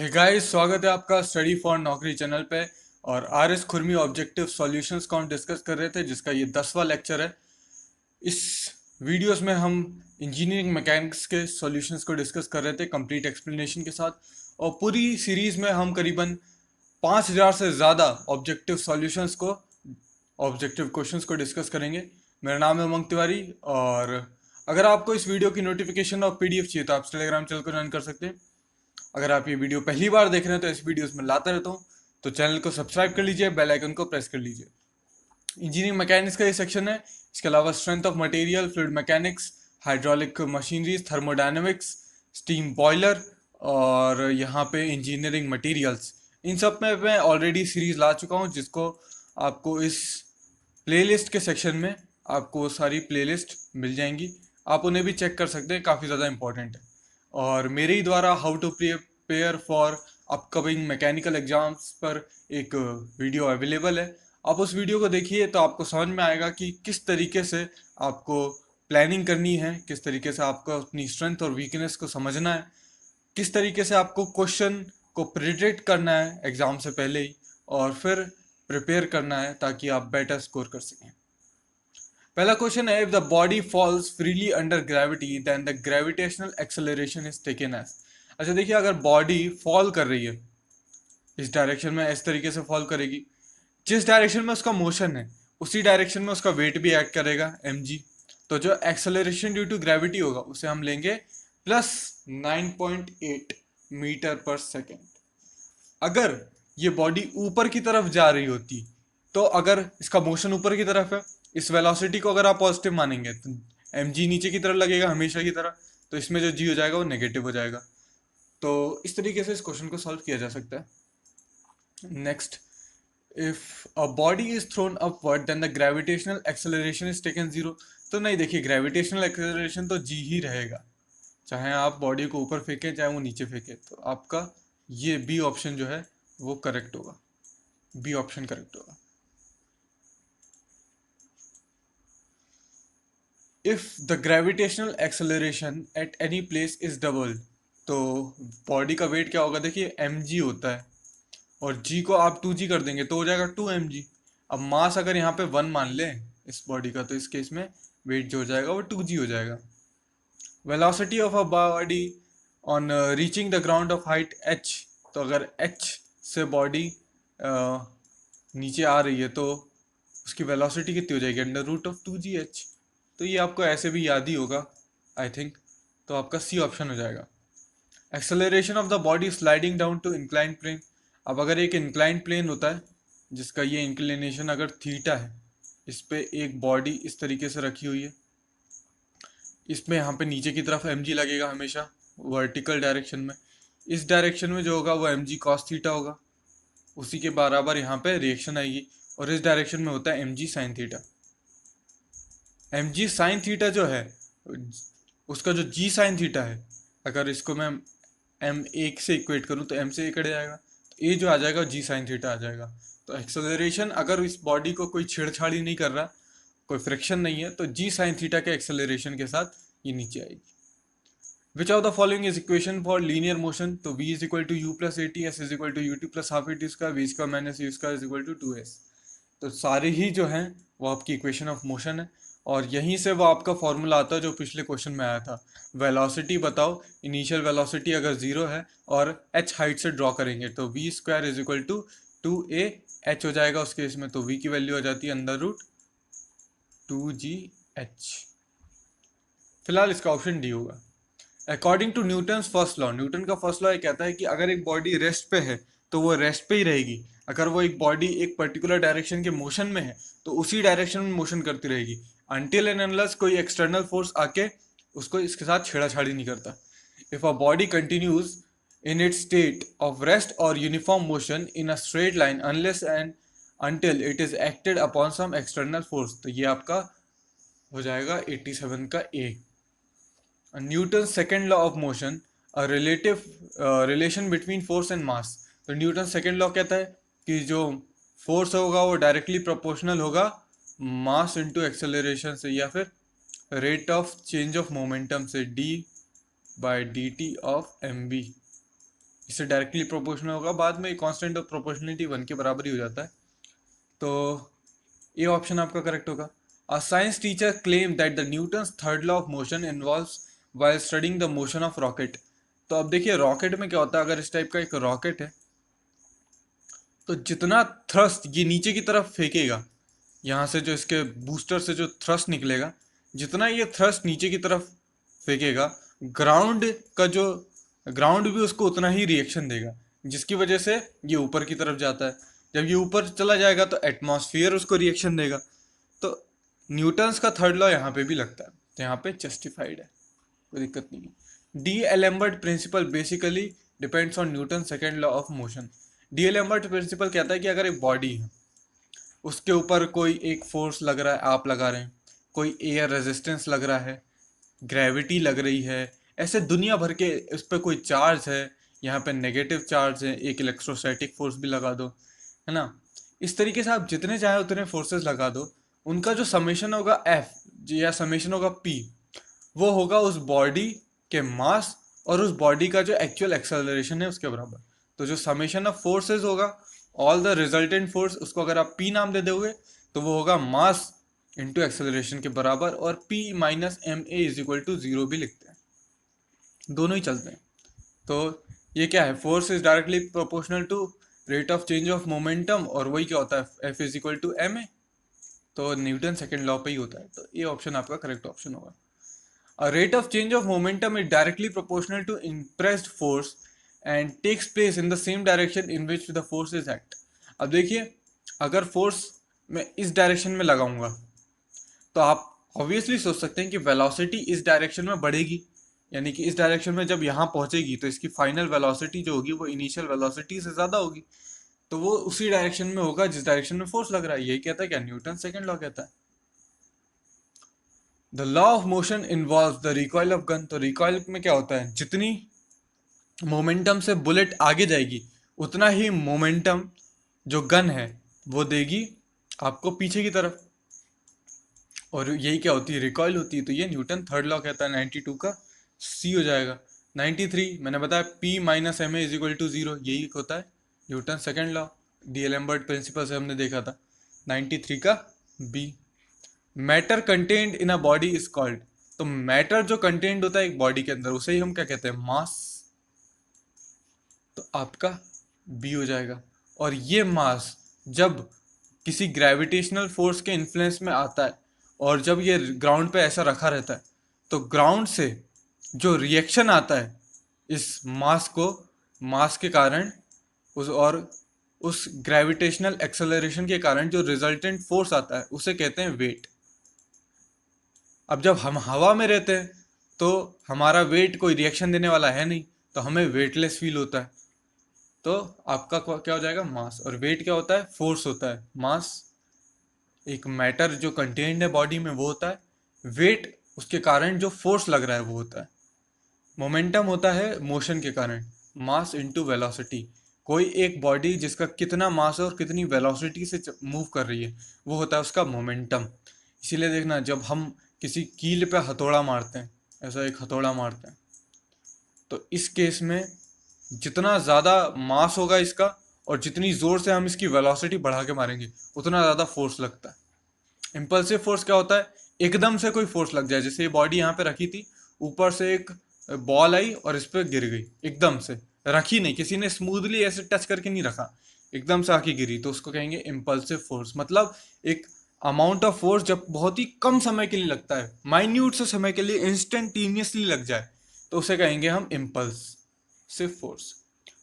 Hey guys, स्वागत है आपका स्टडी फॉर नौकरी चैनल पे। और आर एस खुरमी ऑब्जेक्टिव सॉल्यूशंस को हम डिस्कस कर रहे थे, जिसका ये 10वां लेक्चर है। इस वीडियोस में हम इंजीनियरिंग मैकेनिक्स के सॉल्यूशंस को डिस्कस कर रहे थे कंप्लीट एक्सप्लेनेशन के साथ। और पूरी सीरीज में हम करीबन 5000 से ज़्यादा ऑब्जेक्टिव सॉल्यूशंस को ऑब्जेक्टिव क्वेश्चंस को डिस्कस करेंगे। मेरा नाम है उमंग तिवारी। और अगर आपको इस वीडियो की नोटिफिकेशन और पीडीएफ चाहिए तो आप टेलीग्राम चैनल को ज्वाइन कर सकते हैं। अगर आप ये वीडियो पहली बार देख रहे हैं तो इस वीडियोस में लाता रहता हूँ, तो चैनल को सब्सक्राइब कर लीजिए, बेल आइकन को प्रेस कर लीजिए। इंजीनियरिंग मैकेनिक्स का ये सेक्शन है। इसके अलावा strength of material, fluid mechanics, hydraulic machineries, thermodynamics, steam boiler, और यहाँ पे इंजीनियरिंग मटेरियल्स, इन सब में मैं ऑलरेडी सीरीज ला चुका हूँ, जिसको आपको इस प्लेलिस्ट के सेक्शन में आपको सारी प्लेलिस्ट मिल जाएंगी। आप उन्हें भी चेक कर सकते हैं, काफ़ी ज़्यादा इंपॉर्टेंट है। और मेरे ही द्वारा how to prepare for upcoming mechanical exams पर एक वीडियो अवेलेबल है। आप उस वीडियो को देखिए तो आपको समझ में आएगा कि किस तरीके से आपको प्लानिंग करनी है, किस तरीके से आपको अपनी स्ट्रेंथ और वीकनेस को समझना है, किस तरीके से आपको क्वेश्चन को प्रिडिक्ट करना है एग्जाम से पहले ही, और फिर प्रिपेयर करना है ताकि आप बेटर स्कोर कर सकें। पहला क्वेश्चन है, if the body falls freely under gravity then the gravitational acceleration is taken as. अच्छा देखिए, अगर बॉडी फॉल कर रही है इस डायरेक्शन में, इस तरीके से फॉल करेगी, जिस डायरेक्शन में उसका मोशन है उसी डायरेक्शन में उसका वेट भी ऐड करेगा mg। तो जो एक्सेलरेशन ड्यू टू ग्रेविटी होगा उसे हम लेंगे प्लस 9.8 मीटर पर सेकेंड। अगर ये बॉडी ऊपर की तरफ जा रही होती, तो अगर इसका मोशन ऊपर की तरफ है, इस वेलोसिटी को अगर आप पॉजिटिव मानेंगे तो mg नीचे की तरफ लगेगा हमेशा की तरह, तो इसमें जो g हो जाएगा वो नेगेटिव हो जाएगा। तो इस तरीके से इस क्वेश्चन को सॉल्व किया जा सकता है। Next, if a body is thrown upward then the gravitational acceleration is taken zero. तो नहीं, देखिए ग्रेविटेशनल एक्सेलरेशन तो g ही रहेगा, चाहे आप बॉडी को ऊपर फेंकें चाहे वो नीचे फेंके। तो आपका ये बी ऑप्शन जो है वो करेक्ट होगा, बी ऑप्शन करेक्ट होगा। If the gravitational acceleration at any place is double, तो बॉडी का वेट क्या होगा, देखिए mg होता है और g को आप 2g कर देंगे तो हो जाएगा 2mg। अब मास अगर यहाँ पे 1 मान लें इस बॉडी का, तो इस केस में वेट जो हो जाएगा वो 2g हो जाएगा। Velocity of a body on reaching the ground of height h, तो अगर h से बॉडी नीचे आ रही है तो उसकी वेलोसिटी कितनी हो जाएगी, अंडर रूट ऑफ 2gh। तो ये आपको ऐसे भी याद ही होगा आई थिंक। तो आपका सी ऑप्शन हो जाएगा। Acceleration of the body sliding down to incline plane. अब अगर एक इंक्लाइन प्लेन होता है जिसका ये इंक्लिनेशन अगर थीटा है, इस पे एक बॉडी इस तरीके से रखी हुई है, इसमें यहाँ पे नीचे की तरफ mg लगेगा हमेशा वर्टिकल डायरेक्शन में। इस डायरेक्शन में जो होगा वो mg cos थीटा होगा, उसी के बराबर यहाँ पे रिएक्शन आएगी। और इस डायरेक्शन में होता है mg sin theta. mg sin theta जो है उसका जो g sin थीटा है, अगर इसको मैं m1 से इक्वेट करूँ तो m से a कट जाएगा, तो a जो आ जाएगा g sin थीटा आ जाएगा। तो एक्सेलरेशन अगर इस बॉडी को कोई छेड़छाड़ी नहीं कर रहा, कोई फ्रिक्शन नहीं है, तो g sin थीटा के एक्सेलरेशन के साथ ये नीचे आएगी। Which of the following is equation for linear motion, तो v is equal to u plus a t, s is equal to u t plus half a t square, v square minus u square is equal to 2s। तो सारे ही जो हैं वो आपकी equation of motion है, और यहीं से वो आपका फॉर्मूला आता है जो पिछले क्वेश्चन में आया था। वेलोसिटी बताओ, इनिशियल वेलोसिटी अगर जीरो है और h हाइट से ड्रॉ करेंगे तो v square is equal to 2a h हो जाएगा उस केस में, तो v की वैल्यू हो जाती है अंडर रूट 2gh। फिलहाल इसका ऑप्शन डी होगा। According to Newton first law, Newton का फर्स्ट लॉ ये कहता है कि अगर एक बॉडी रेस्ट पे है तो वो रेस्ट पे ही रहेगी। अगर वो एक बॉडी एक पर्टिकुलर डायरेक्शन के मोशन में है तो उसी डायरेक्शन में मोशन करती रहेगी, अनटिल एंड अनलेस कोई एक्सटर्नल फोर्स आके उसको इसके साथ छेड़ाछाड़ी नहीं करता। If a body continues in its state of rest और uniform motion in a straight line unless and until it is acted upon some external force, तो ये आपका हो जाएगा 87 का A. Newton second law of motion, a relative relation between force and mass. तो Newton second law कहता है कि जो फोर्स होगा वो डायरेक्टली प्रोपोर्शनल होगा मास इनटू एक्सेलरेशन से, या फिर rate of change of momentum से, d by dt of mv इससे डायरेक्टली प्रोपोर्शनल होगा, बाद में कांस्टेंट ऑफ प्रोपोर्शनलिटी 1 के बराबर ही हो जाता है। तो ये ऑप्शन आपका करेक्ट होगा। A science teacher claim that the Newton's third law of motion involves while studying the motion of rocket. तो अब देखिए रॉकेट में क्या होता है, अगर इस टाइप का एक रॉकेट है तो जितना थ्रस्ट ये नीचे की तरफ फेंकेगा, यहाँ से जो इसके बूस्टर से जो थ्रस्ट निकलेगा, जितना ये थ्रस्ट नीचे की तरफ फेंकेगा, ग्राउंड का जो ग्राउंड भी उसको उतना ही रिएक्शन देगा, जिसकी वजह से ये ऊपर की तरफ जाता है। जब ये ऊपर चला जाएगा तो एटमॉस्फेयर उसको रिएक्शन देगा। तो न्यूटन्स का थर्ड लॉ यहाँ पे भी लगता है, तो यहाँ पे जस्टिफाइड है, कोई दिक्कत नहीं है। D'Alembert principle basically depends on Newton second law of motion. D'Alembert principle कहता है कि अगर एक बॉडी है, उसके ऊपर कोई एक फोर्स लग रहा है, आप लगा रहे हैं, कोई एयर रेजिस्टेंस लग रहा है, ग्रेविटी लग रही है, ऐसे दुनिया भर के उस पर कोई चार्ज है, यहाँ पे नेगेटिव चार्ज है, एक इलेक्ट्रोस्टैटिक फोर्स भी लगा दो, है ना। इस तरीके से आप जितने चाहे उतने फोर्सेस लगा दो, उनका जो समेशन होगा एफ या समेशन होगा पी, वो होगा उस बॉडी के मास और उस बॉडी का जो एक्चुअल एक्सेलरेशन है उसके बराबर। तो जो समेशन ऑफ फोर्सेस होगा, ऑल द रिजल्टेंट फोर्स, उसको अगर आप पी नाम दे दोगे तो वो होगा मास इंटू एक्सेलरेशन के बराबर, और p minus M A is equal to 0 भी लिखते हैं, दोनों ही चलते हैं। तो ये क्या है, force is directly proportional to rate of change of momentum, और वही क्या होता है, F is equal to m a. तो न्यूटन सेकेंड लॉ पे ही होता है, तो ये ऑप्शन आपका करेक्ट ऑप्शन होगा। A rate of change of momentum is directly proportional to impressed force and takes place in the same direction in which the force is act. अब देखिए, अगर फोर्स मैं इस डायरेक्शन में लगाऊंगा तो आप ऑब्वियसली सोच सकते हैं कि वेलोसिटी इस डायरेक्शन में बढ़ेगी, यानी कि इस डायरेक्शन में जब यहाँ पहुंचेगी तो इसकी फाइनल वेलोसिटी जो होगी वो इनिशियल वेलोसिटी से ज़्यादा होगी, तो वो उसी डायरेक्शन में होगा जिस डायरेक्शन में फोर्स लग रहा है। यही कहता है क्या, न्यूटन सेकेंड लॉ कहता है। The law of motion involve the recoil of gun. तो रिकॉइल में क्या होता है, जितनी मोमेंटम से बुलेट आगे जाएगी उतना ही मोमेंटम जो गन है वो देगी आपको पीछे की तरफ, और यही क्या होती है, रिकॉइल होती है। तो ये न्यूटन थर्ड लॉ कहता है, 92 का सी हो जाएगा। 93 मैंने बताया P minus M A is equal to 0, यही होता है Newton second law, D'Alembert principle से हमने देखा था। 93 का B. Matter contained in a body is called. तो मैटर जो कंटेन्ड होता है एक बॉडी के अंदर उसे ही हम क्या कहते हैं, मास। तो आपका बी हो जाएगा। और ये मास जब किसी ग्रेविटेशनल फोर्स के इन्फ्लुएंस में आता है और जब ये ग्राउंड पे ऐसा रखा रहता है तो ग्राउंड से जो रिएक्शन आता है इस मास के कारण उस ग्रेविटेशनल एक्सेलरेशन के कारण जो रिजल्टेंट फोर्स आता है उसे कहते हैं वेट। अब जब हम हवा में रहते हैं तो हमारा वेट कोई रिएक्शन देने वाला है नहीं, तो हमें वेटलेस फील होता है। तो आपका क्या हो जाएगा, मास। और वेट क्या होता है, फोर्स होता है। मास एक मैटर जो कंटेन्ड है बॉडी में वो होता है, वेट उसके कारण जो फोर्स लग रहा है वो होता है, मोमेंटम होता है मोशन के कारण, मास इनटू वेलोसिटी। कोई एक बॉडी जिसका कितना मास है और कितनी वेलोसिटी से मूव कर रही है वो होता है उसका मोमेंटम। इसीलिए देखना, जब हम किसी कील पे हथौड़ा मारते हैं, ऐसा एक हथौड़ा मारते हैं, तो इस केस में जितना ज़्यादा मास होगा इसका और जितनी ज़ोर से हम इसकी वेलोसिटी बढ़ा के मारेंगे उतना ज़्यादा फोर्स लगता है। इम्पल्सिव फोर्स क्या होता है, एकदम से कोई फोर्स लग जाए, जैसे ये बॉडी यहाँ पे रखी थी, ऊपर से एक बॉल आई और इस पर गिर गई, एकदम से रखी नहीं, किसी ने स्मूथली ऐसे टच करके नहीं रखा, एकदम से आके गिरी, तो उसको कहेंगे इम्पल्सिव फोर्स। मतलब एक अमाउंट ऑफ फोर्स जब बहुत ही कम समय के लिए लगता है, माइन्यूट से समय के लिए इंस्टेंटेनियसली लग जाए, तो उसे कहेंगे हम impulsive force.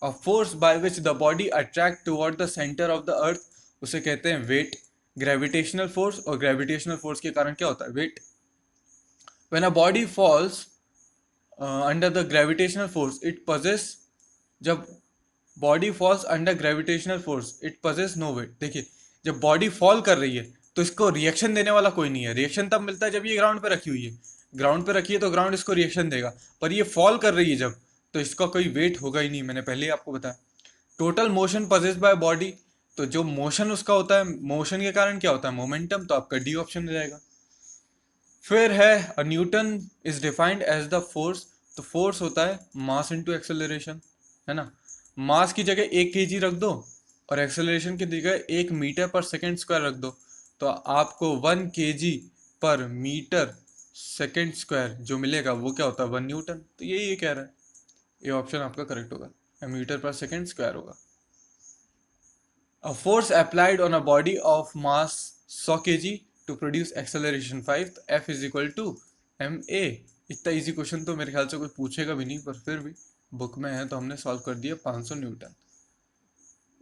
A force by which the body attract toward the center of the earth, उसे कहते हैं वेट। ग्रेविटेशनल फोर्स, और ग्रेविटेशनल फोर्स के कारण क्या होता है, weight. When a body falls under the gravitational force it possess, जब body falls under gravitational force it possess no weight. देखिए, जब बॉडी फॉल कर रही है तो इसको रिएक्शन देने वाला कोई नहीं है। रिएक्शन तब मिलता है जब ये ग्राउंड पे रखी हुई है, ग्राउंड पे रखी है तो ग्राउंड इसको रिएक्शन देगा, पर ये फॉल कर रही है जब, तो इसका कोई वेट होगा ही नहीं, मैंने पहले ही आपको बताया। Total motion possess by body, तो जो मोशन उसका होता है, मोशन के कारण क्या होता है, मोमेंटम, तो आपका डी ऑप्शन हो जाएगा। फिर है a Newton is defined as the force. तो फोर्स होता है मास इनटू एक्सेलरेशन, है ना। मास की जगह 1 kg रख दो और एक्सेलरेशन की जगह 1 मीटर पर सेकेंड स्क्वायर रख दो, तो आपको 1 kg/मीटर सेकेंड स्क्वायर जो मिलेगा वो क्या होता है, 1 न्यूटन। तो यही ये कह रहा है, ये ऑप्शन आपका करेक्ट होगा, मीटर पर सेकेंड स्क्वायर होगा। A force applied on a body of mass 100 kg to produce acceleration 5, तो F is equal to ma। इतना इजी क्वेश्चन तो मेरे ख्याल से कोई पूछेगा भी नहीं, पर फिर भी बुक में है तो हमने सॉल्व कर दिया। 500 Newton.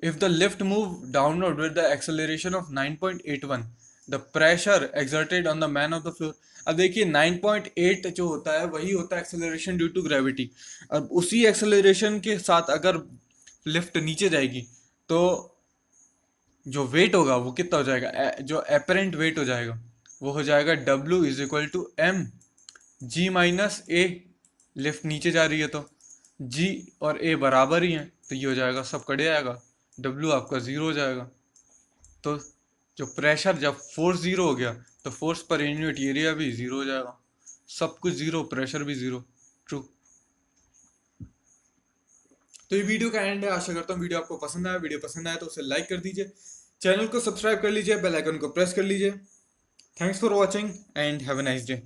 If the lift move downward with the acceleration of 9.81, the pressure exerted on the man of the floor। अब देखिए 9.8 जो होता है वही होता है एक्सेलरेशन ड्यू टू ग्रेविटी। अब उसी एक्सेलरेशन के साथ अगर लिफ्ट नीचे जाएगी तो जो वेट होगा वो कितना हो जाएगा, जो एपरेंट वेट हो जाएगा वो हो जाएगा W is equal to M G minus A। Lift नीचे जा रही है तो G और A बराबर ही है, तो ये हो जाएगा, सब कट जाएगा, W आपका 0 हो जाएगा। तो जो प्रेशर, जब फोर्स 0 हो गया तो फोर्स पर यूनिट एरिया भी 0 हो जाएगा, सब कुछ 0, प्रेशर भी 0। ट्रू। तो ये वीडियो का एंड है। आशा करता हूँ वीडियो आपको पसंद आया। वीडियो पसंद आया तो उसे लाइक कर दीजिए, चैनल को सब्सक्राइब कर लीजिए, बेल आइकन को प्रेस कर लीजिए। Thanks for watching and have a nice day.